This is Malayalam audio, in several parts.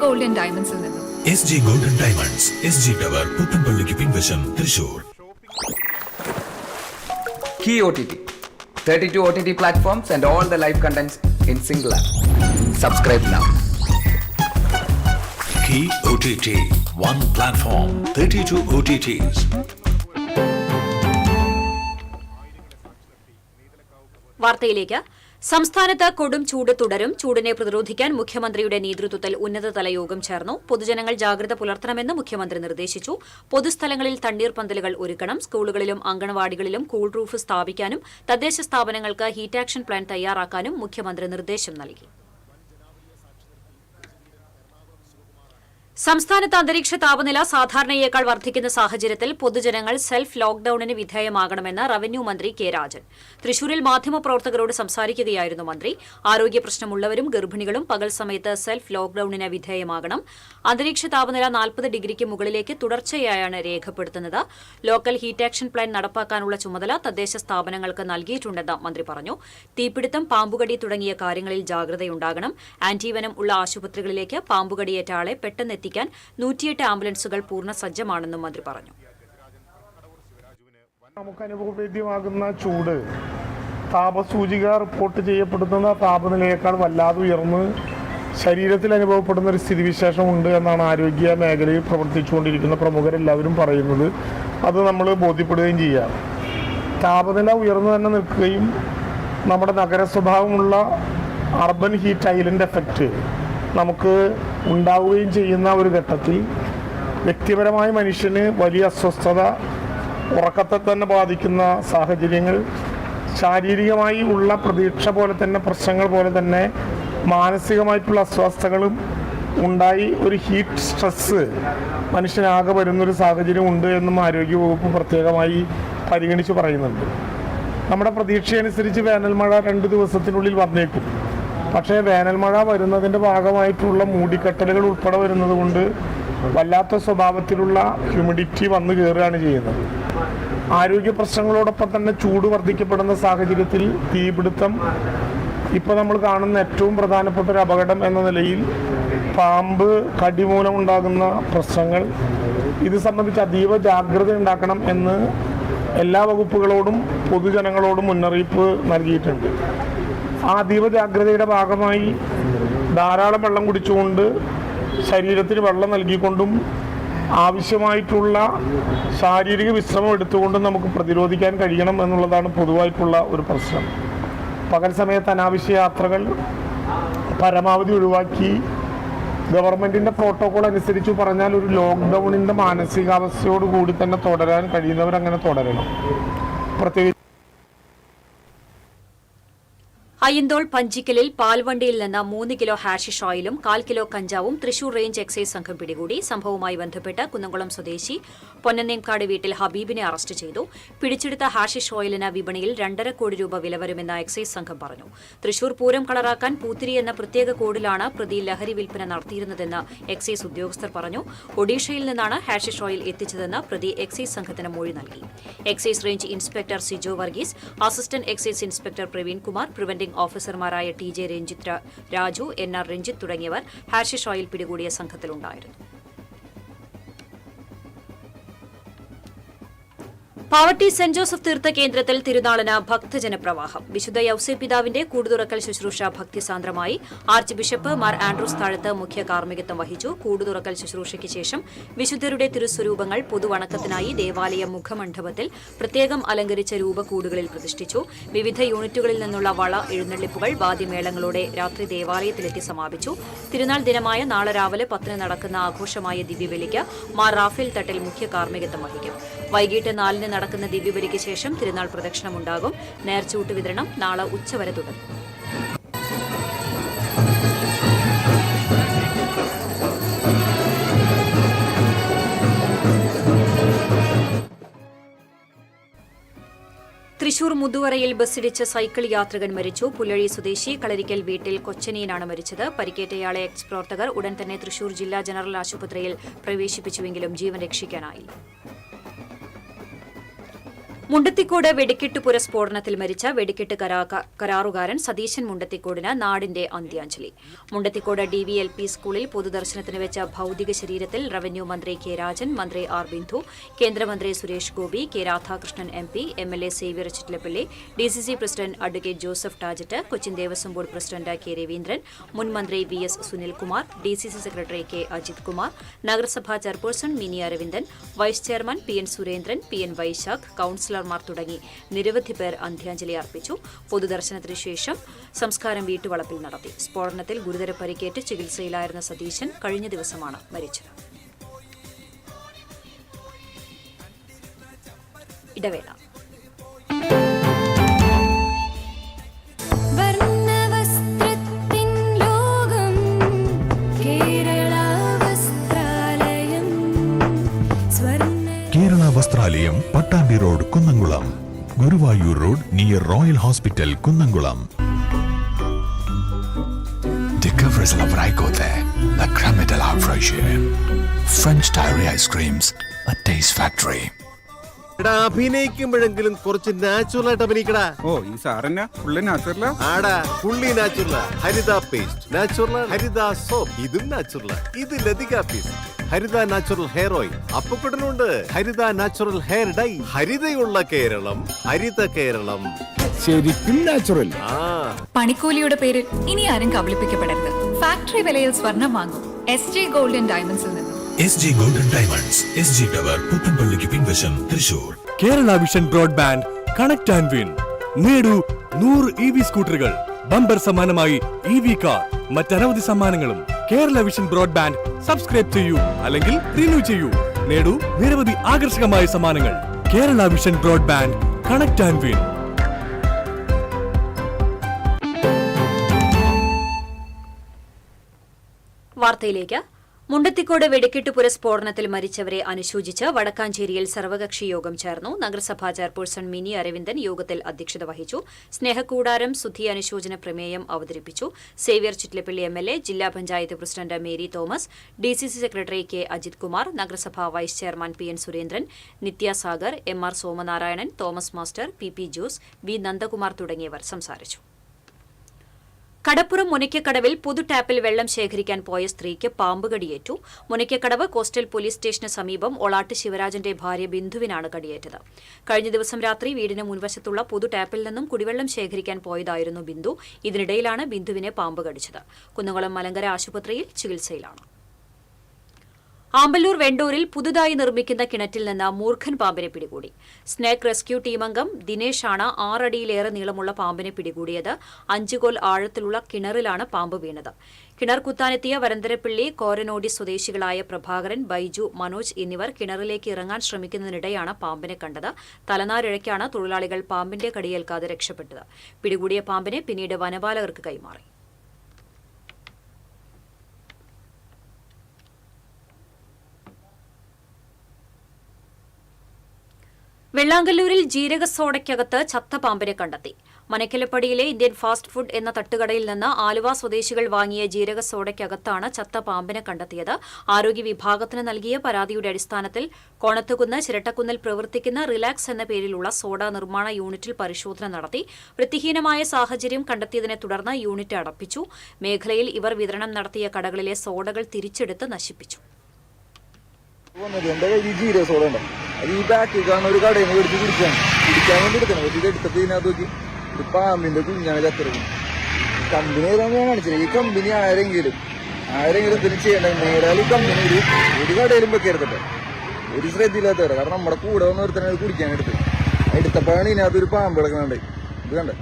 ഗോൾഡൻ ഡയമണ്ട്സിൽ നിന്നും SG Golden Diamonds, SG Tower, പുത്തൻപള്ളിക്ക് പിൻവശം, Thrissur. Key OTT, 32 OTT platforms and all the live contents in single app. Subscribe now. Key OTT, one platform, 32 OTTs. വാർത്തയിലേക്ക്. സംസ്ഥാനത്ത് കൊടും ചൂട് തുടരും. ചൂടിനെ പ്രതിരോധിക്കാൻ മുഖ്യമന്ത്രിയുടെ നേതൃത്വത്തിൽ ഉന്നതതല യോഗം ചേർന്നു. പൊതുജനങ്ങൾ ജാഗ്രത പുലർത്തണമെന്ന് മുഖ്യമന്ത്രി നിർദ്ദേശിച്ചു. പൊതുസ്ഥലങ്ങളിൽ തണ്ണീർപന്തലുകൾ ഒരുക്കണം. സ്കൂളുകളിലും അങ്കണവാടികളിലും കൂൾ റൂഫ് സ്ഥാപിക്കാനും തദ്ദേശ സ്ഥാപനങ്ങൾക്ക് ഹീറ്റ് ആക്ഷൻ പ്ലാൻ തയ്യാറാക്കാനും മുഖ്യമന്ത്രി നിർദ്ദേശം നൽകി. സംസ്ഥാനത്ത് അന്തരീക്ഷ താപനില സാധാരണയേക്കാൾ വർദ്ധിക്കുന്ന സാഹചര്യത്തിൽ പൊതുജനങ്ങൾ സെൽഫ് ലോക്ഡൌണിന് വിധേയമാകണമെന്ന് റവന്യൂ മന്ത്രി കെ രാജൻ. തൃശൂരിൽ മാധ്യമപ്രവർത്തകരോട് സംസാരിക്കുകയായിരുന്നു മന്ത്രി. ആരോഗ്യ പ്രശ്നമുള്ളവരും ഗർഭിണികളും പകൽ സമയത്ത് സെൽഫ് ലോക്ഡൌണിന് വിധേയമാകണം. അന്തരീക്ഷ താപനില 40 ഡിഗ്രിക്ക് മുകളിലേക്ക് തുടർച്ചയായാണ് രേഖപ്പെടുത്തുന്നത്. ലോക്കൽ ഹീറ്റ് ആക്ഷൻ പ്ലാൻ നടപ്പാക്കാനുള്ള ചുമതല തദ്ദേശ സ്ഥാപനങ്ങൾക്ക് നൽകിയിട്ടുണ്ടെന്ന് മന്ത്രി പറഞ്ഞു. തീപിടുത്തം, പാമ്പുകടി തുടങ്ങിയ കാര്യങ്ങളിൽ ജാഗ്രതയുണ്ടാകണം. ആന്റിവനം ഉള്ള ആശുപത്രികളിലേക്ക് പാമ്പുകടിയേറ്റ ആളെ പെട്ടെന്ന് 108 ആംബുലൻസുകൾ പൂർണ്ണ സജ്ജമാണെന്നും മന്ത്രി പറഞ്ഞു. നമുക്ക് അനുഭവവേദ്യമാകുന്ന ചൂട് താപസൂചിക റിപ്പോർട്ട് ചെയ്യപ്പെടുന്ന താപനിലയേക്കാൾ വല്ലാതെ ഉയർന്ന് ശരീരത്തിൽ അനുഭവപ്പെടുന്ന ഒരു സ്ഥിതിവിശേഷമുണ്ട് എന്നാണ് ആരോഗ്യ മേഖലയിൽ പ്രവർത്തിച്ചുകൊണ്ടിരിക്കുന്ന പ്രമുഖരെല്ലാവരും പറയുന്നത്. അത് നമ്മൾ ബോധ്യപ്പെടുകയും ചെയ്യാം. താപനില ഉയർന്നു തന്നെ നിൽക്കുകയും നമ്മുടെ നഗര സ്വഭാവമുള്ള അർബൻ ഹീറ്റ് ഐലൻഡ് എഫക്റ്റ് നമുക്ക് ഉണ്ടാവുകയും ചെയ്യുന്ന ഒരു ഘട്ടത്തിൽ വ്യക്തിപരമായ മനുഷ്യന് വലിയ അസ്വസ്ഥത, ഉറക്കത്തെ തന്നെ ബാധിക്കുന്ന സാഹചര്യങ്ങൾ, ശാരീരികമായി ഉള്ള പ്രതീക്ഷ പോലെ തന്നെ പ്രശ്നങ്ങൾ പോലെ തന്നെ മാനസികമായിട്ടുള്ള അസ്വസ്ഥതകളും ഉണ്ടായി ഒരു ഹീറ്റ് സ്ട്രെസ്സ് മനുഷ്യനാകെ വരുന്നൊരു സാഹചര്യം ഉണ്ട് എന്നും ആരോഗ്യവകുപ്പ് പ്രത്യേകമായി പരിഗണിച്ച് പറയുന്നുണ്ട്. നമ്മുടെ പ്രതീക്ഷയനുസരിച്ച് വേനൽമഴ 2 ദിവസത്തിനുള്ളിൽ വന്നേക്കും. പക്ഷേ വേനൽമഴ വരുന്നതിൻ്റെ ഭാഗമായിട്ടുള്ള മൂടിക്കെട്ടലുകൾ ഉൾപ്പെടെ വരുന്നത് കൊണ്ട് വല്ലാത്ത സ്വഭാവത്തിലുള്ള ഹ്യൂമിഡിറ്റി വന്നു കയറുകയാണ് ചെയ്യുന്നത്. ആരോഗ്യ പ്രശ്നങ്ങളോടൊപ്പം തന്നെ ചൂട് വർദ്ധിക്കപ്പെടുന്ന സാഹചര്യത്തിൽ തീപിടുത്തം ഇപ്പോൾ നമ്മൾ കാണുന്ന ഏറ്റവും പ്രധാനപ്പെട്ട ഒരു അപകടം എന്ന നിലയിൽ പാമ്പ് കടി മൂലമുണ്ടാകുന്ന പ്രശ്നങ്ങൾ, ഇത് സംബന്ധിച്ച് അതീവ ജാഗ്രത ഉണ്ടാക്കണം എന്ന് എല്ലാ വകുപ്പുകളോടും പൊതുജനങ്ങളോടും മുന്നറിയിപ്പ് നൽകിയിട്ടുണ്ട്. ആ അതീവ ജാഗ്രതയുടെ ഭാഗമായി ധാരാളം വെള്ളം കുടിച്ചുകൊണ്ട് ശരീരത്തിന് വെള്ളം നൽകിക്കൊണ്ടും ആവശ്യമായിട്ടുള്ള ശാരീരിക വിശ്രമം എടുത്തുകൊണ്ടും നമുക്ക് പ്രതിരോധിക്കാൻ കഴിയണം എന്നുള്ളതാണ് പൊതുവായിട്ടുള്ള ഒരു പ്രശ്നം. പകൽ സമയത്ത് അനാവശ്യ യാത്രകൾ പരമാവധി ഒഴിവാക്കി ഗവൺമെൻറ്റിൻ്റെ പ്രോട്ടോകോൾ അനുസരിച്ച് പറഞ്ഞാൽ ഒരു ലോക്ക്ഡൗണിൻ്റെ മാനസികാവസ്ഥയോട് കൂടി തന്നെ തുടരാൻ കഴിയുന്നവരങ്ങനെ തുടരണം. പ്രത്യേകിച്ച് അയ്യന്തോൾ പഞ്ചിക്കലിൽ പാൽവണ്ടിയിൽ നിന്ന് 3 കിലോ ഹാഷിഷ് ഓയിലും 1/4 കിലോ കഞ്ചാവും തൃശൂർ റേഞ്ച് എക്സൈസ് സംഘം പിടികൂടി. സംഭവവുമായി ബന്ധപ്പെട്ട് കുന്നംകുളം സ്വദേശി പൊന്നന്നേംകാട് വീട്ടിൽ ഹബീബിനെ അറസ്റ്റ് ചെയ്തു. പിടിച്ചെടുത്ത ഹാഷിഷ് ഓയിലിന് വിപണിയിൽ 2.5 കോടി രൂപ വില വരുമെന്ന് എക്സൈസ് സംഘം പറഞ്ഞു. തൃശൂർ പൂരം കളറാക്കാൻ പൂത്തിരി എന്ന പ്രത്യേക കോഡിലാണ് പ്രതി ലഹരി വിൽപ്പന നടത്തിയിരുന്നതെന്ന് എക്സൈസ് ഉദ്യോഗസ്ഥർ പറഞ്ഞു. ഒഡീഷയിൽ നിന്നാണ് ഹാഷിഷ് ഓയിൽ എത്തിച്ചതെന്ന് പ്രതി എക്സൈസ് സംഘത്തിന് മൊഴി നൽകി. Excise range inspector Sijo Varghese, assistant excise inspector Praveen Kumar, preventing ഓഫീസർമാരായ TJ രഞ്ജിത്ത്, രാജു, NR രഞ്ജിത്ത് തുടങ്ങിയവർ ഹാഷിഷ് ഓയിൽ പിടികൂടിയ സംഘത്തിലുണ്ടായിരുന്നു. പാവട്ടി സെന്റ് ജോസഫ് തീർത്ഥ കേന്ദ്രത്തിൽ തിരുനാളിന് ഭക്തജനപ്രവാഹം. വിശുദ്ധ യൗസേപിതാവിന്റെ കൂടുതുറക്കൽ ശുശ്രൂഷ ഭക്തിസാന്ദ്രമായി. ആർച്ച് ബിഷപ്പ് മാർ ആൻഡ്രൂസ് താഴത്ത് മുഖ്യ കാർമ്മികത്വം വഹിച്ചു. കൂടുതുറക്കൽ ശുശ്രൂഷയ്ക്ക് ശേഷം വിശുദ്ധരുടെ തിരുസ്വരൂപങ്ങൾ പൊതുവണക്കത്തിനായി ദേവാലയ മുഖമണ്ഡപത്തിൽ പ്രത്യേകം അലങ്കരിച്ച രൂപക്കൂടുകളിൽ പ്രതിഷ്ഠിച്ചു. വിവിധ യൂണിറ്റുകളിൽ നിന്നുള്ള വള എഴുന്നള്ളിപ്പുകൾ വാദ്യമേളങ്ങളോടെ രാത്രി ദേവാലയത്തിലെത്തി സമാപിച്ചു. തിരുനാൾ ദിനമായ നാളെ രാവിലെ 10 നടക്കുന്ന ആഘോഷമായ ദിവ്യബലിക്ക് മാർ റാഫേൽ തട്ടിൽ മുഖ്യ കാർമ്മികത്വം വഹിക്കും. വൈകിട്ട് 4 നടക്കുന്ന ദിവ്യബലിക്ക് ശേഷം തിരുനാൾ പ്രദക്ഷിണമുണ്ടാകും. നേർച്ചൂട്ട് വിതരണം നാളെ ഉച്ചവരെ തുടരും. തൃശൂർ മുതുവറയിൽ ബസ്സിടിച്ച് സൈക്കിൾ യാത്രികൻ മരിച്ചു. പുല്ലഴി സ്വദേശി കളരിക്കൽ വീട്ടിൽ കൊച്ചനീനാണ് മരിച്ചത്. പരിക്കേറ്റയാളെ എക്സ് പ്രവർത്തകർ ഉടൻ തന്നെ തൃശൂർ ജില്ലാ ജനറൽ ആശുപത്രിയിൽ പ്രവേശിപ്പിച്ചുവെങ്കിലും ജീവൻ രക്ഷിക്കാനായില്ല. മുണ്ടത്തിക്കോട് വെടിക്കെട്ടുപുര സ്ഫോടനത്തിൽ മരിച്ച വെടിക്കെട്ട് കരാറുകാരൻ സതീശൻ മുണ്ടത്തിക്കോടിന് നാടിന്റെ അന്ത്യാഞ്ജലി. മുണ്ടത്തിക്കോട് DVLP സ്കൂളിൽ പൊതുദർശനത്തിന് വെച്ച ഭൌതിക ശരീരത്തിൽ റവന്യൂ മന്ത്രി കെ രാജൻ, മന്ത്രി ആർ ബിന്ദു, കേന്ദ്രമന്ത്രി Suresh Gopi, K Radhakrishnan MP, MLA Xavier Chittilappilly, DCC president advocate Joseph Tajet, Cochin Devaswom board president K Raveendran, മുൻ മന്ത്രി VS Sunilkumar, DCC secretary K Ajith Kumar, നഗരസഭാ chairperson Mini Aravindan, vice chairman PN Surendran, PN Vaisakh, കൌൺസിലർമാർ തുടങ്ങി നിരവധി പേർ അന്ത്യാഞ്ജലി അർപ്പിച്ചു. പൊതുദർശനത്തിനു ശേഷം സംസ്കാരം വീട്ടുവളപ്പിൽ നടത്തി. സ്ഫോടനത്തിൽ ഗുരുതര പരിക്കേറ്റ് ചികിത്സയിലായിരുന്ന സതീശൻ കഴിഞ്ഞ ദിവസമാണ് മരിച്ചത്. ഇടവേള. Kerala Vasthralayam, Pattambi road, Kunnamkulam. Guruvayur road near Royal Hospital, Kunnamkulam. Discover la Vraicote, la crème de la fraîcheur. French Diary Ice Creams, a taste factory. അഭിനയിക്കുമ്പോഴെങ്കിലും കുറച്ച് നാച്ചുറൽ ആയിട്ട് അഭിനയിക്കടാ. ഓ, ഈ സാറന്നാ ഫുള്ള് നാച്ചുറലാ? ആടാ, ഫുള്ളി നാച്ചുറലാ. ഹരിത പേസ്റ്റ് നാച്ചുറൽ, ഹരിത സോപ്പ് ഇതും നാച്ചുറൽ, ഇത് ലതിക പേസ്റ്റ്, ഹരിത നാച്ചുറൽ ഹെയർ ഓയിൽ, അപ്പക്കുട്ടനുണ്ട് ഹരിത natural hair dye. ഹരിതയുള്ള Keralam, Haritha Keralam, ശരിക്കും നാച്ചുറൽ. പണിക്കൂലിയുടെ പേരിൽ ഇനി ആരും കബളിപ്പിക്കപ്പെടരുത്. ഫാക്ടറി വിലയിൽ സ്വർണം വാങ്ങും SG ഗോൾഡ് ആൻഡ് ഡയമണ്ട്സിൽ നിന്നും. SG golden diamonds, SG tower, പുത്തൻപള്ളിക്ക് പിൻവശം, Thrissur. Kerala vision broadband connect and win. നേടൂ 100 EV സ്കൂട്ടറുകൾ, ബമ്പർ സമ്മാനമായി EV കാർ, മറ്റനവധി സമ്മാനങ്ങളും. കേരള വിഷൻ ബ്രോഡ്ബാൻഡ് സബ്സ്ക്രൈബ് ചെയ്യൂ, അല്ലെങ്കിൽ റിന്യൂ ചെയ്യൂ. നേടൂ നിരവധി ആകർഷകമായ സമ്മാനങ്ങൾ. Kerala vision broadband connect and win. വാർത്തയിലേക്ക്. മുണ്ടത്തിക്കോട് വെടിക്കെട്ടുപുര സ്ഫോടനത്തിൽ മരിച്ചവരെ അനുശോചിച്ച് വടക്കാഞ്ചേരിയിൽ സർവകക്ഷി യോഗം ചേർന്നു. നഗരസഭാ ചെയർപേഴ്സൺ മിനി അരവിന്ദൻ യോഗത്തിൽ അധ്യക്ഷത വഹിച്ചു. സ്നേഹക്കൂടാരം സുധി അനുശോചന പ്രമേയം അവതരിപ്പിച്ചു. സേവ്യർ ചിറ്റലപ്പള്ളി MLA, ജില്ലാ panchayat president Mary Thomas, DCC secretary K Ajith Kumar, നഗരസഭാ vice chairman PN Surendran, Nithyasagar, MR Somanarayanan, Thomas master, PP Jose, V Nandakumar തുടങ്ങിയവർ സംസാരിച്ചു. കടപ്പുറം മുനയ്ക്കക്കടവിൽ പൊതു ടാപ്പിൽ വെള്ളം ശേഖരിക്കാൻ പോയ സ്ത്രീക്ക് പാമ്പ് കടിയേറ്റു. മുനയ്ക്കക്കടവ് കോസ്റ്റൽ പോലീസ് സ്റ്റേഷന് സമീപം ഒളാട്ട് ശിവരാജന്റെ ഭാര്യ ബിന്ദുവിനാണ് കടിയേറ്റത്. കഴിഞ്ഞ ദിവസം രാത്രി വീടിന് മുൻവശത്തുള്ള പൊതു ടാപ്പിൽ നിന്നും കുടിവെള്ളം ശേഖരിക്കാൻ പോയതായിരുന്നു ബിന്ദു. ഇതിനിടയിലാണ് ബിന്ദുവിനെ പാമ്പ് കടിച്ചത്. കുന്നംകുളം മലങ്കര ആശുപത്രിയിൽ ചികിത്സയിലാണ്. ആമ്പല്ലൂർ വെണ്ടൂരിൽ പുതുതായി നിർമ്മിക്കുന്ന കിണറ്റിൽ നിന്ന് മൂർഖൻ പാമ്പിനെ പിടികൂടി. സ്നേക്ക് റെസ്ക്യൂ ടീമംഗം ദിനേശാണ് 6 അടിയിലേറെ നീളമുള്ള പാമ്പിനെ പിടികൂടിയത്. 5 കോൽ ആഴത്തിലുള്ള കിണറിലാണ് പാമ്പ് വീണത്. കിണർ കുത്താനെത്തിയ വരന്തരപ്പിള്ളി, കോരനോടി സ്വദേശികളായ പ്രഭാകരൻ, ബൈജു, മനോജ് എന്നിവർ കിണറിലേക്ക് ഇറങ്ങാൻ ശ്രമിക്കുന്നതിനിടെയാണ് പാമ്പിനെ കണ്ടത്. തലനാരിഴയ്ക്കാണ് തൊഴിലാളികൾ പാമ്പിന്റെ കടിയേൽക്കാതെ രക്ഷപ്പെട്ടത്. പിടികൂടിയ പാമ്പിനെ പിന്നീട് വനപാലകർക്ക് കൈമാറി. വെള്ളാങ്കല്ലൂരിൽ ജീരക സോഡയ്ക്കകത്ത് ചത്ത പാമ്പിനെ കണ്ടെത്തി. മനക്കലപ്പടിയിലെ ഇന്ത്യൻ ഫാസ്റ്റ് ഫുഡ് എന്ന തട്ടുകടയിൽ നിന്ന് ആലുവ സ്വദേശികൾ വാങ്ങിയ ജീരക സോഡയ്ക്കകത്താണ് ചത്ത പാമ്പിനെ കണ്ടെത്തിയത്. ആരോഗ്യ വിഭാഗത്തിന് നൽകിയ പരാതിയുടെ അടിസ്ഥാനത്തിൽ കോണത്തുകുന്ന് ചിരട്ടക്കുന്നിൽ പ്രവർത്തിക്കുന്ന റിലാക്സ് എന്ന പേരിലുള്ള സോഡ നിർമ്മാണ യൂണിറ്റിൽ പരിശോധന നടത്തി. വൃത്തിഹീനമായ സാഹചര്യം കണ്ടെത്തിയതിനെ തുടർന്ന് യൂണിറ്റ് അടപ്പിച്ചു. മേഖലയിൽ ഇവർ വിതരണം നടത്തിയ കടകളിലെ സോഡകൾ തിരിച്ചെടുത്ത് നശിപ്പിച്ചു. എന്റെ കയ്യിൽ ജീരക സോഡ ഉണ്ട്. അത് ഈ ബാക്കിൽ കാണുന്ന ഒരു കടയിൽ നിന്ന് എടുത്ത് കുടിക്കാൻ വേണ്ടി എടുക്കണം. ഇത് എടുത്തപ്പോ ഇതിനകത്ത് നോക്കി ഒരു പാമ്പിന്റെ കുഞ്ഞാണ് ചത്തിറങ്ങി. കമ്പനി ഏതാണെന്ന് ഞാൻ കാണിച്ചില്ല. ഈ കമ്പനി ആരെങ്കിലും ഇതിന് ചെയ്യേണ്ട നേരാൽ ഈ കമ്പനി ഒരു കടയിലും വെക്കരുതട്ടെ. ഒരു ശ്രദ്ധയില്ലാത്തവരെ. കാരണം നമ്മുടെ കൂടെ വന്ന് ഒരുത്തനെ കുടിക്കാൻ എടുത്തപ്പോഴാണ് ഇതിനകത്ത് ഒരു പാമ്പ് കിടക്കുന്നുണ്ട്. ഇത് കണ്ടേ.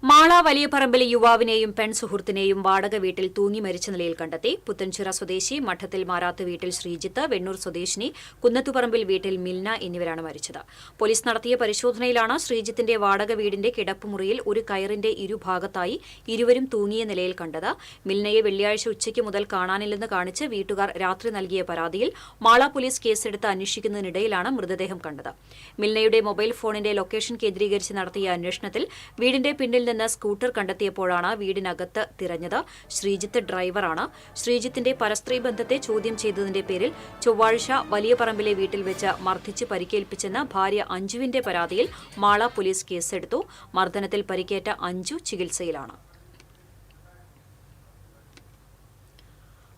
മാള വലിയപറമ്പിലെ യുവാവിനെയും പെൺസുഹൃത്തിനെയും വാടക വീട്ടിൽ തൂങ്ങി മരിച്ച നിലയിൽ കണ്ടെത്തി. പുത്തൻചിറ സ്വദേശി മഠത്തിൽ മാരാത്ത് വീട്ടിൽ ശ്രീജിത്ത്, വെണ്ണൂർ സ്വദേശിനി കുന്നത്തുപറമ്പിൽ വീട്ടിൽ മിൽന എന്നിവരാണ് മരിച്ചത്. പോലീസ് നടത്തിയ പരിശോധനയിലാണ് ശ്രീജിത്തിന്റെ വാടക വീടിന്റെ കിടപ്പുമുറിയിൽ ഒരു കയറിന്റെ ഇരുഭാഗത്തായി ഇരുവരും തൂങ്ങിയ നിലയിൽ കണ്ടത്. മിൽനയെ വെള്ളിയാഴ്ച ഉച്ചയ്ക്ക് മുതൽ കാണാനില്ലെന്ന് കാണിച്ച് വീട്ടുകാർ രാത്രി നൽകിയ പരാതിയിൽ മാള പോലീസ് കേസെടുത്ത് അന്വേഷിക്കുന്നതിനിടയിലാണ് മൃതദേഹം കണ്ടത്. മിൽനയുടെ മൊബൈൽ ഫോണിന്റെ ലൊക്കേഷൻ കേന്ദ്രീകരിച്ച് നടത്തിയ അന്വേഷണത്തിൽ വീടിന്റെ പിന്നിൽ നിന്ന് സ്കൂട്ടർ കണ്ടെത്തിയപ്പോഴാണ് വീടിനകത്ത് തിരഞ്ഞത്. ശ്രീജിത്ത് ഡ്രൈവറാണ്. ശ്രീജിത്തിന്റെ പരസ്ത്രീ ബന്ധത്തെ ചോദ്യം ചെയ്തതിന്റെ പേരിൽ ചൊവ്വാഴ്ച വലിയ പറമ്പിലെ വീട്ടിൽ വെച്ച് മർദ്ദിച്ച് പരിക്കേൽപ്പിച്ചെന്ന ഭാര്യ അഞ്ജുവിന്റെ പരാതിയിൽ മാള പോലീസ് കേസെടുത്തു. മർദ്ദനത്തിൽ പരിക്കേറ്റ അഞ്ജു ചികിത്സയിലാണ്.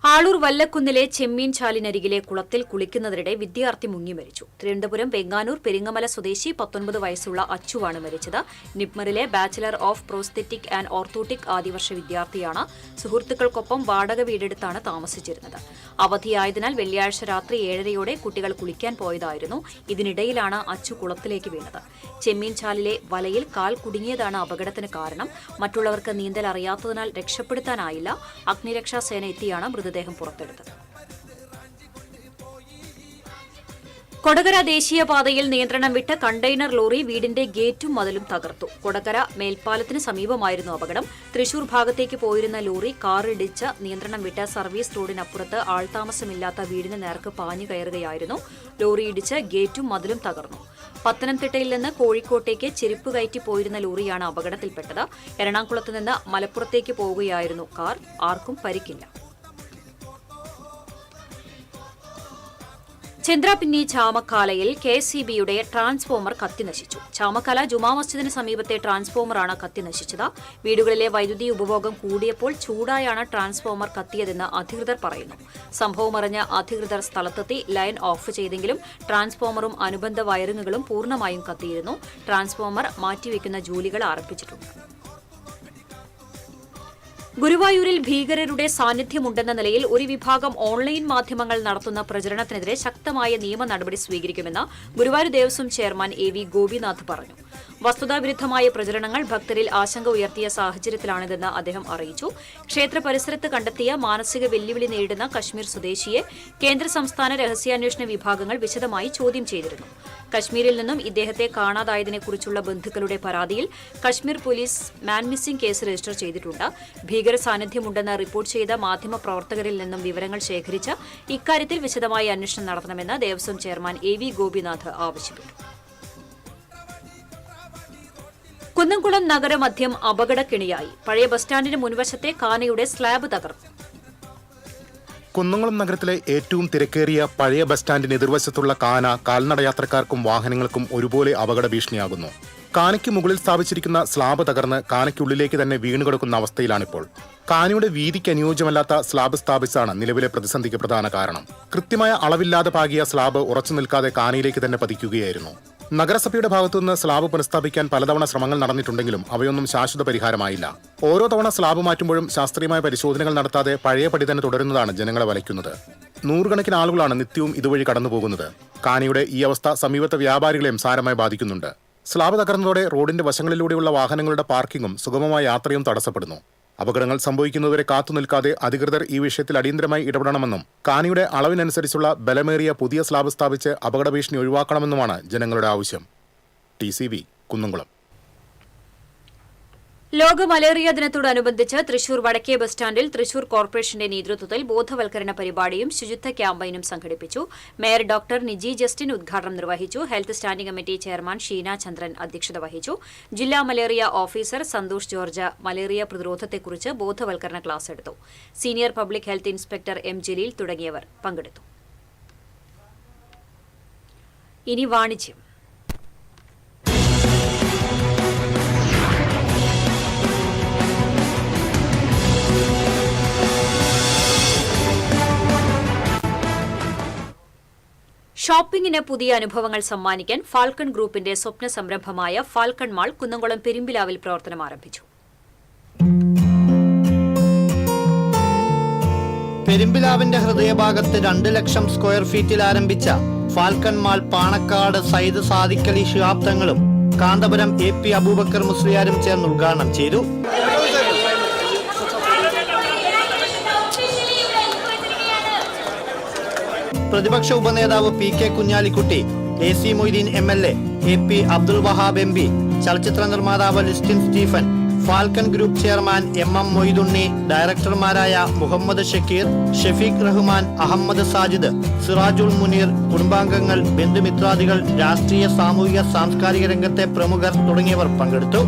ആളൂർ വല്ലക്കുന്നിലെ ചെമ്മീൻ ചാലിനരികിലെ കുളത്തിൽ കുളിക്കുന്നതിനിടെ വിദ്യാർത്ഥി മുങ്ങി മരിച്ചു. തിരുവനന്തപുരം വെങ്ങാനൂർ പെരിങ്ങമല സ്വദേശി 19 വയസ്സുള്ള അച്ചുവാണ് മരിച്ചത്. നിപ്മറിലെ bachelor of prosthetic and orthotic ആദ്യവർഷ വിദ്യാർത്ഥിയാണ്. സുഹൃത്തുക്കൾക്കൊപ്പം വാടക വീടെടുത്താണ് താമസിച്ചിരുന്നത്. അവധിയായതിനാൽ വെള്ളിയാഴ്ച രാത്രി 7:30യോടെ കുട്ടികൾ കുളിക്കാൻ പോയതായിരുന്നു. ഇതിനിടയിലാണ് അച്ചു കുളത്തിലേക്ക് വീണത്. ചെമ്മീൻ ചാലിലെ വലയിൽ കാൽ കുടുങ്ങിയതാണ് അപകടത്തിന് കാരണം. മറ്റുള്ളവർക്ക് നീന്തൽ അറിയാത്തതിനാൽ രക്ഷപ്പെടുത്താനായില്ല. അഗ്നിരക്ഷാസേന എത്തിയാണ് മൃതദേഹം പുറത്തെടുത്തത്. കൊടകര ദേശീയപാതയിൽ നിയന്ത്രണം വിട്ട കണ്ടെയ്നർ ലോറി വീടിന്റെ ഗേറ്റും മതിലും തകർത്തു. കൊടകര മേൽപ്പാലത്തിന് സമീപമായിരുന്നു അപകടം. തൃശൂർ ഭാഗത്തേക്ക് പോയിരുന്ന ലോറി കാറിടിച്ച് നിയന്ത്രണം വിട്ട സർവീസ് റോഡിനപ്പുറത്ത് ആൾതാമസമില്ലാത്ത വീടിന് നേർക്ക് പാഞ്ഞു കയറുകയായിരുന്നു. ലോറി ഇടിച്ച് ഗേറ്റും മതിലും തകർന്നു. പത്തനംതിട്ടയിൽ നിന്ന് കോഴിക്കോട്ടേക്ക് ചെരുപ്പ് കയറ്റി പോയിരുന്ന ലോറിയാണ് അപകടത്തിൽപ്പെട്ടത്. എറണാകുളത്ത് നിന്ന് മലപ്പുറത്തേക്ക് പോവുകയായിരുന്നു കാർ. ആർക്കും പരിക്കില്ല. ചന്ദ്രാപിന്നി ചാമക്കാലയിൽ KCBയുടെ ട്രാൻസ്ഫോമർ കത്തിനശിച്ചു. ചാമക്കാല ജുമാ മസ്ജിദിന് സമീപത്തെ ട്രാൻസ്ഫോമറാണ് കത്തിനശിച്ചത്. വീടുകളിലെ വൈദ്യുതി ഉപഭോഗം കൂടിയപ്പോൾ ചൂടായാണ് ട്രാൻസ്ഫോമർ കത്തിയതെന്ന് അധികൃതർ പറയുന്നു. സംഭവമറിഞ്ഞ അധികൃതർ സ്ഥലത്തെത്തി ലൈൻ ഓഫ് ചെയ്തെങ്കിലും ട്രാൻസ്ഫോമറും അനുബന്ധ വയറിങ്ങുകളും പൂർണ്ണമായും കത്തിയിരുന്നു. ട്രാൻസ്ഫോമർ മാറ്റിവെക്കുന്ന ജോലികൾ ആരംഭിച്ചിട്ടുണ്ട്. ഗുരുവായൂരിൽ ഭീകരരുടെ സാന്നിധ്യമുണ്ടെന്ന നിലയിൽ ഒരു വിഭാഗം ഓൺലൈൻ മാധ്യമങ്ങൾ നടത്തുന്ന പ്രചരണത്തിനെതിരെ ശക്തമായ നിയമ നടപടി സ്വീകരിക്കുമെന്ന് ഗുരുവായൂർ ദേവസ്വം ചെയർമാൻ AV ഗോപിനാഥ് പറഞ്ഞു. വസ്തുതാവിരുദ്ധമായ പ്രചരണങ്ങൾ ഭക്തരിൽ ആശങ്ക ഉയർത്തിയ സാഹചര്യത്തിലാണിതെന്ന് അദ്ദേഹം അറിയിച്ചു. ക്ഷേത്ര പരിസരത്ത് കണ്ടെത്തിയ മാനസിക വെല്ലുവിളി നേരിടുന്ന കശ്മീർ സ്വദേശിയെ കേന്ദ്ര സംസ്ഥാന രഹസ്യാന്വേഷണ വിഭാഗങ്ങൾ വിശദമായി ചോദ്യം ചെയ്തിരുന്നു. കശ്മീരിൽ നിന്നും ഇദ്ദേഹത്തെ കാണാതായതിനെക്കുറിച്ചുള്ള ബന്ധുക്കളുടെ പരാതിയിൽ Kashmir police man missing case register ചെയ്തിട്ടുണ്ട്. ഭീകര സാന്നിധ്യമുണ്ടെന്ന് റിപ്പോർട്ട് ചെയ്ത മാധ്യമപ്രവർത്തകരിൽ നിന്നും വിവരങ്ങൾ ശേഖരിച്ച് ഇക്കാര്യത്തിൽ വിശദമായ അന്വേഷണം നടത്തണമെന്ന് ദേവസ്വം ചെയർമാൻ AV ഗോപിനാഥ് ആവശ്യപ്പെട്ടു. കുന്നംകുളം നഗരമധ്യം അപകടക്കെണിയായി. പഴയ ബസ് സ്റ്റാൻഡിന് മുൻവശത്തെ കാനയുടെ സ്ലാബ് തകർന്നു. കുന്നംകുളം നഗരത്തിലെ ഏറ്റവും തിരക്കേറിയ പഴയ ബസ് സ്റ്റാൻഡിന് എതിർവശത്തുള്ള കാന കാൽനടയാത്രക്കാർക്കും വാഹനങ്ങൾക്കും ഒരുപോലെ അപകട ഭീഷണിയാകുന്നു. കാനയ്ക്ക് മുകളിൽ സ്ഥാപിച്ചിരിക്കുന്ന സ്ലാബ് തകർന്ന് കാനയ്ക്കുള്ളിലേക്ക് തന്നെ വീണുകിടക്കുന്ന അവസ്ഥയിലാണിപ്പോൾ. കാനയുടെ വീതിക്ക് അനുയോജ്യമല്ലാത്ത സ്ലാബ് സ്ഥാപിച്ചാണ് നിലവിലെ പ്രതിസന്ധിക്ക് പ്രധാന കാരണം. കൃത്യമായ അളവില്ലാതെ പാകിയ സ്ലാബ് ഉറച്ചു നിൽക്കാതെ കാനയിലേക്ക് തന്നെ പതിക്കുകയായിരുന്നു. നഗരസഭയുടെ ഭാഗത്തുനിന്ന് സ്ലാബ് പുനഃസ്ഥാപിക്കാൻ പലതവണ ശ്രമങ്ങൾ നടന്നിട്ടുണ്ടെങ്കിലും അവയൊന്നും ശാശ്വത പരിഹാരമായില്ല. ഓരോ തവണ സ്ലാബ് മാറ്റുമ്പോഴും ശാസ്ത്രീയമായ പരിശോധനകൾ നടത്താതെ പഴയപടി തന്നെ തുടരുന്നതാണ് ജനങ്ങളെ വലയ്ക്കുന്നത്. നൂറുകണക്കിന് ആളുകളാണ് നിത്യവും ഇതുവഴി കടന്നുപോകുന്നത്. കാനയുടെ ഈ അവസ്ഥ സമീപത്തെ വ്യാപാരികളെയും സാരമായി ബാധിക്കുന്നുണ്ട്. സ്ലാബ് തകർന്നതോടെ റോഡിന്റെ വശങ്ങളിലൂടെയുള്ള വാഹനങ്ങളുടെ പാർക്കിംഗും സുഗമമായ യാത്രയും തടസ്സപ്പെടുന്നു. അപകടങ്ങൾ സംഭവിക്കുന്നതുവരെ കാത്തുനിൽക്കാതെ അധികൃതർ ഈ വിഷയത്തിൽ അടിയന്തരമായി ഇടപെടണമെന്നും കാനയുടെ അളവിനനുസരിച്ചുള്ള ബലമേറിയ പുതിയ സ്ലാബ് സ്ഥാപിച്ച് അപകട ഭീഷണി ഒഴിവാക്കണമെന്നുമാണ് ജനങ്ങളുടെ ആവശ്യം. TCB കുന്നംകുളം. ലോക മലേറിയ ദിനത്തോടനുബന്ധിച്ച് തൃശൂർ വടക്കേ ബസ് സ്റ്റാൻഡിൽ തൃശൂർ കോർപ്പറേഷന്റെ നേതൃത്വത്തിൽ ബോധവൽക്കരണ പരിപാടിയും ശുചിത്വ ക്യാമ്പയിനും സംഘടിപ്പിച്ചു. മേയർ ഡോക്ടർ നിജി ജസ്റ്റിൻ ഉദ്ഘാടനം നിർവഹിച്ചു. Health standing committee chairman Sheena Chandran അധ്യക്ഷത വഹിച്ചു. ജില്ലാ malaria officer Santhosh George malaria പ്രതിരോധത്തെക്കുറിച്ച് ബോധവൽക്കരണ ക്ലാസ് എടുത്തു. Senior public health inspector M. Jaleel തുടങ്ങിയവർ പങ്കെടുത്തു. ഇനി വാണിജ്യം. ഷോപ്പിംഗിന് പുതിയ അനുഭവങ്ങൾ സമ്മാനിക്കാൻ ഫാൽക്കൺ ഗ്രൂപ്പിന്റെ സ്വപ്ന സംരംഭമായ ഫാൽക്കൺ മാൾ കുന്നംകുളം പെരുമ്പിലാവിൽ പ്രവർത്തനം ആരംഭിച്ചു. പെരുമ്പിലാവിന്റെ ഹൃദയഭാഗത്ത് 2 ലക്ഷം സ്ക്വയർ ഫീറ്റിൽ ആരംഭിച്ച ഫാൽക്കൺ മാൾ പാണക്കാട് സയ്യിദ് സാദിഖലി ശിഹാബ് തങ്ങളും കാന്തപുരം AP അബൂബക്കർ മുസ്ലിയാരും ചേർന്ന് ഉദ്ഘാടനം ചെയ്തു. പ്രതിപക്ഷ ഉപനേതാവ് PK Kunhalikutty, AC Moideen MLA, AP Abdul Wahab MP, ചലച്ചിത്ര നിർമ്മാതാവ് Listin Stephen, Falcon group chairman MM Moithunni, ഡയറക്ടർമാരായ മുഹമ്മദ് ഷക്കീർ, ഷഫീഖ് റഹ്മാൻ, അഹമ്മദ് സാജിദ്, സിറാജുൽ മുനീർ, കുടുംബാംഗങ്ങൾ, ബന്ധുമിത്രാദികൾ, രാഷ്ട്രീയ സാമൂഹിക സാംസ്കാരിക രംഗത്തെ പ്രമുഖർ തുടങ്ങിയവർ പങ്കെടുത്തു.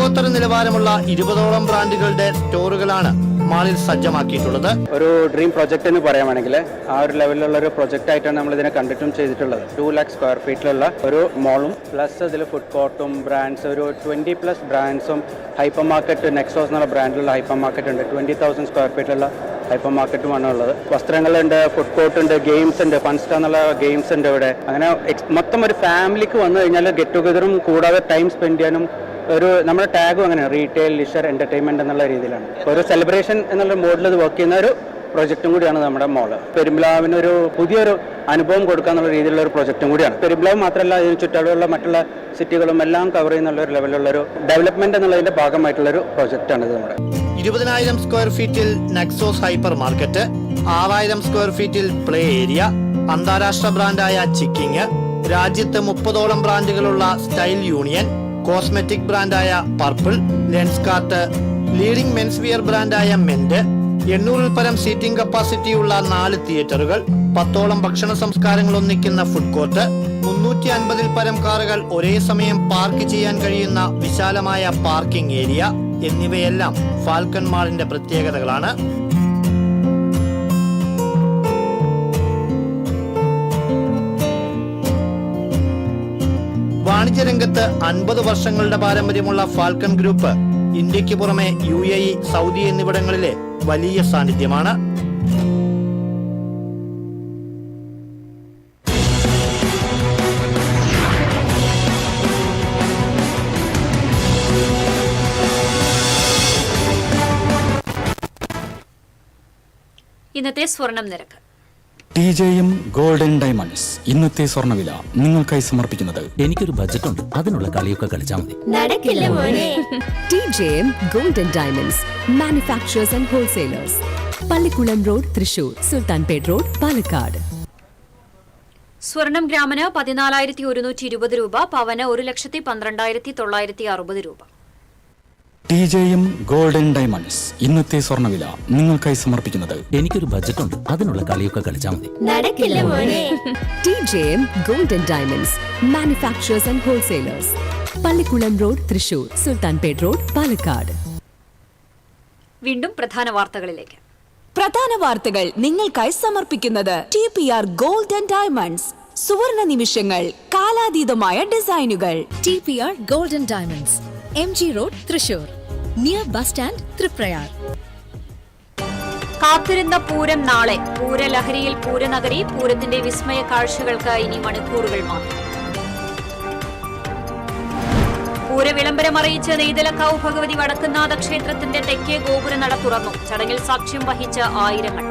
ലോകോത്തര നിലവാരമുള്ള 20ഓളം ബ്രാൻഡുകളുടെ സ്റ്റോറുകളാണ് മാളിൽ സജ്ജമാക്കിയിട്ടുള്ളത്. ഒരു ഡ്രീം പ്രൊജക്റ്റ് എന്ന് പറയുകയാണെങ്കിൽ ആ ഒരു ലെവലിലുള്ള ഒരു പ്രൊജക്റ്റ് ആയിട്ടാണ് നമ്മൾ ഇതിനെ കണ്ടിട്ടും ചെയ്തിട്ടുള്ളത്. 2 lakh സ്ക്വയർ ഫീറ്റിലുള്ള ഒരു മോളും പ്ലസ് ഇതിൽ ഫുഡ് കോർട്ടും ബ്രാൻഡ്സ് ഒരു 20+ ബ്രാൻഡ്സും ഹൈപ്പർ മാർക്കറ്റ് നെക്സോസ് എന്നുള്ള ബ്രാൻഡിലുള്ള ഹൈപ്പർ മാർക്കറ്റ് ഉണ്ട്. 20,000 സ്ക്വയർ ഫീറ്റുള്ള ഹൈപ്പർ മാർക്കറ്റുമാണ് ഉള്ളത്. വസ്ത്രങ്ങളുണ്ട്, ഫുഡ് കോർട്ട് ഉണ്ട്, ഗെയിംസ് ഉണ്ട്, ഫൺസ്റ്റ എന്നുള്ള ഗെയിംസ് ഉണ്ട് ഇവിടെ. അങ്ങനെ മൊത്തം ഒരു ഫാമിലിക്ക് വന്നു കഴിഞ്ഞാൽ ഗെറ്റ് ടുഗദറും കൂടാതെ ടൈം സ്പെൻഡ് ചെയ്യാനും ഒരു നമ്മുടെ ടാഗും അങ്ങനെയാണ്, റീറ്റെയിൽ, ലിഷർ, എന്റർടൈൻമെന്റ് എന്നുള്ള രീതിയിലാണ്. ഒരു സെലിബ്രേഷൻ എന്നുള്ള മോഡിൽ ഇത് വർക്ക് ചെയ്യുന്ന ഒരു പ്രൊജക്റ്റും കൂടിയാണ് നമ്മുടെ മോള്. പെരുമ്പിലാവിനൊരു പുതിയൊരു അനുഭവം കൊടുക്കാന്നുള്ള രീതിയിലുള്ള ഒരു പ്രൊജക്റ്റും കൂടിയാണ്. പെരുമ്പിലാവ് മാത്രമല്ല, ഇതിന് ചുറ്റളവുള്ള മറ്റുള്ള സിറ്റികളും എല്ലാം കവർ ചെയ്യുന്ന ഒരു ലെവലിലുള്ള ഒരു ഡെവലപ്മെന്റ് എന്നുള്ളതിന്റെ ഭാഗമായിട്ടുള്ള ഒരു പ്രൊജക്റ്റാണ് ഇത് നമ്മുടെ. 20,000 സ്ക്വയർ ഫീറ്റിൽ നെക്സോസ് ഹൈപ്പർ മാർക്കറ്റ്, 6,000 സ്ക്വയർ ഫീറ്റിൽ പ്ലേ ഏരിയ, അന്താരാഷ്ട്ര ബ്രാൻഡായ ചിക്കിങ്, രാജ്യത്ത് 30ഓളം ബ്രാൻഡുകളുള്ള സ്റ്റൈൽ യൂണിയൻ, കോസ്മെറ്റിക് ബ്രാൻഡായ Purple, Lenskart, leading men's wear ബ്രാൻഡായ മെന്റ്, 800-ൽ പരം സീറ്റിംഗ് കപ്പാസിറ്റിയുള്ള 4 തിയേറ്ററുകൾ, 10ഓളം ഭക്ഷണ സംസ്കാരങ്ങൾ ഒന്നിക്കുന്ന ഫുഡ് കോർട്ട്, 350-ൽ പരം കാറുകൾ ഒരേ സമയം പാർക്ക് ചെയ്യാൻ കഴിയുന്ന വിശാലമായ പാർക്കിംഗ് ഏരിയ എന്നിവയെല്ലാം ഫാൽക്കൺ മാളിന്റെ പ്രത്യേകതകളാണ്. വാണിജ്യരംഗത്ത് 50 വർഷങ്ങളുടെ പാരമ്പര്യമുള്ള ഫാൽക്കൺ ഗ്രൂപ്പ് ഇന്ത്യക്ക് പുറമെ UAE, സൗദി എന്നിവിടങ്ങളിലെ വലിയ സാന്നിധ്യമാണ്. ഇന്നത്തെ സ്വർണം നിരക്ക്. TJM ഗോൾഡൻ ഡയമണ്ട്സ് ഇന്നത്തെ സ്വർണ്ണവില നിങ്ങൾക്കായി സമർപ്പിക്കുന്നത് എനിക്കൊരു ബജറ്റ് ഉണ്ട്, അതിനുള്ള കളിയൊക്കെ കളിച്ചാൽ മതി. നടക്കില്ല മോനെ. TJM golden diamonds manufacturers and wholesalers, Pallikulam road, Thrissur, Sultanpet road, Palakkad. സ്വർണം ഗ്രാമിന് 14,120 രൂപ, പവന് 1,12,960 രൂപ. TJM ഗോൾഡൻ ഡയമണ്ട്സ് ഇന്നത്തെ സ്വർണ്ണവില നിങ്ങൾക്കായി സമർപ്പിക്കുന്നത് എനിക്കൊരു ബജറ്റ് ഉണ്ട്, അതിനുള്ള കളിയൊക്കെ കളിച്ചാൽ മതി. നടക്കില്ല മോനെ. TJM golden diamonds manufacturers and wholesalers, Pallikulam road, Thrissur, Sultanpet road, Palakkad. വീണ്ടും പ്രധാന വാർത്തകളിലേക്ക്. പ്രധാന വാർത്തകൾ നിങ്ങൾക്കായി സമർപ്പിക്കുന്നത് TPR ഗോൾഡൻ ഡയമണ്ട്സ്, സുവർണ നിമിഷങ്ങൾ, കാലാതീതമായ ഡിസൈനുകൾ. TPR golden diamonds, MG road, Thrissur, near bus stand, Triprayar. കാത്തിരുന്ന പൂരം നാളെ. പൂരലഹരിയിൽ പൂരനഗരി. പൂരത്തിന്റെ വിസ്മയ കാഴ്ചകൾക്ക് ഇനി മണിക്കൂറുകൾ മാത്രം. പൂരവിളംബരമറിയിച്ച് നെയ്തലക്കാവ് ഭഗവതി വടക്കുന്നാഥ ക്ഷേത്രത്തിന്റെ തെക്കേ ഗോപുര നട തുറന്നു. ചടങ്ങിൽ സാക്ഷ്യം വഹിച്ച ആയിരങ്ങൾ.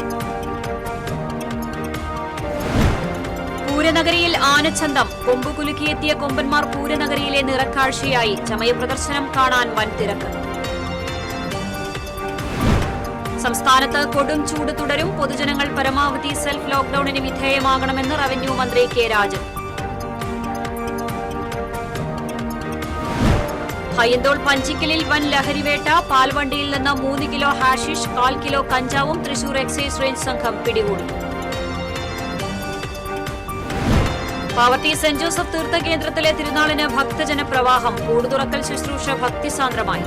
പൂരനഗരിയിൽ ആനച്ചന്തം. കൊമ്പ് കുലുക്കിയെത്തിയ കൊമ്പന്മാർ പൂരനഗരിയിലെ നിറക്കാഴ്ചയായി. ചമയ പ്രദർശനം കാണാൻ വൻ തിരക്ക്. സംസ്ഥാനത്ത് കൊടും ചൂട് തുടരും. പൊതുജനങ്ങൾ പരമാവധി സെൽഫ് ലോക്ഡൌണിന് വിധേയമാകണമെന്ന് റവന്യൂ മന്ത്രി കെ രാജൻ. ഹയ്യന്തോൾ പഞ്ചിക്കലിൽ വൻ ലഹരിവേട്ട. പാൽവണ്ടിയിൽ നിന്ന് 3 കിലോ ഹാഷിഷ്, 1/4 കിലോ കഞ്ചാവും തൃശൂർ എക്സൈസ് റേഞ്ച് സംഘം പിടികൂടി. പാവർട്ടി സെന്റ് ജോസഫ് തീർത്ഥകേന്ദ്രത്തിലെ തിരുനാളിന് ഭക്തജന പ്രവാഹം. കൂടുതുറക്കൽ ശുശ്രൂഷ ഭക്തിസാന്ദ്രമായി.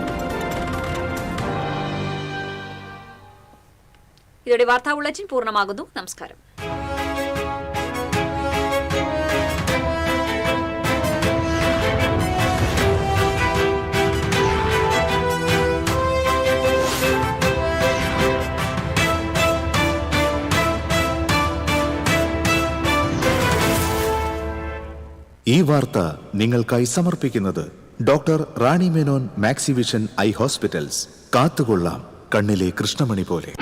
ഇതോടെ വാർത്താ ബുള്ളറ്റിൻ പൂർണ്ണമാകുന്നു. നമസ്കാരം. ഈ വാർത്ത നിങ്ങൾക്കായി സമർപ്പിക്കുന്നത് doctor Rani Menon Maxivision I hospitals. കാത്തുകൊള്ളാം കണ്ണിലെ കൃഷ്ണമണി പോലെ.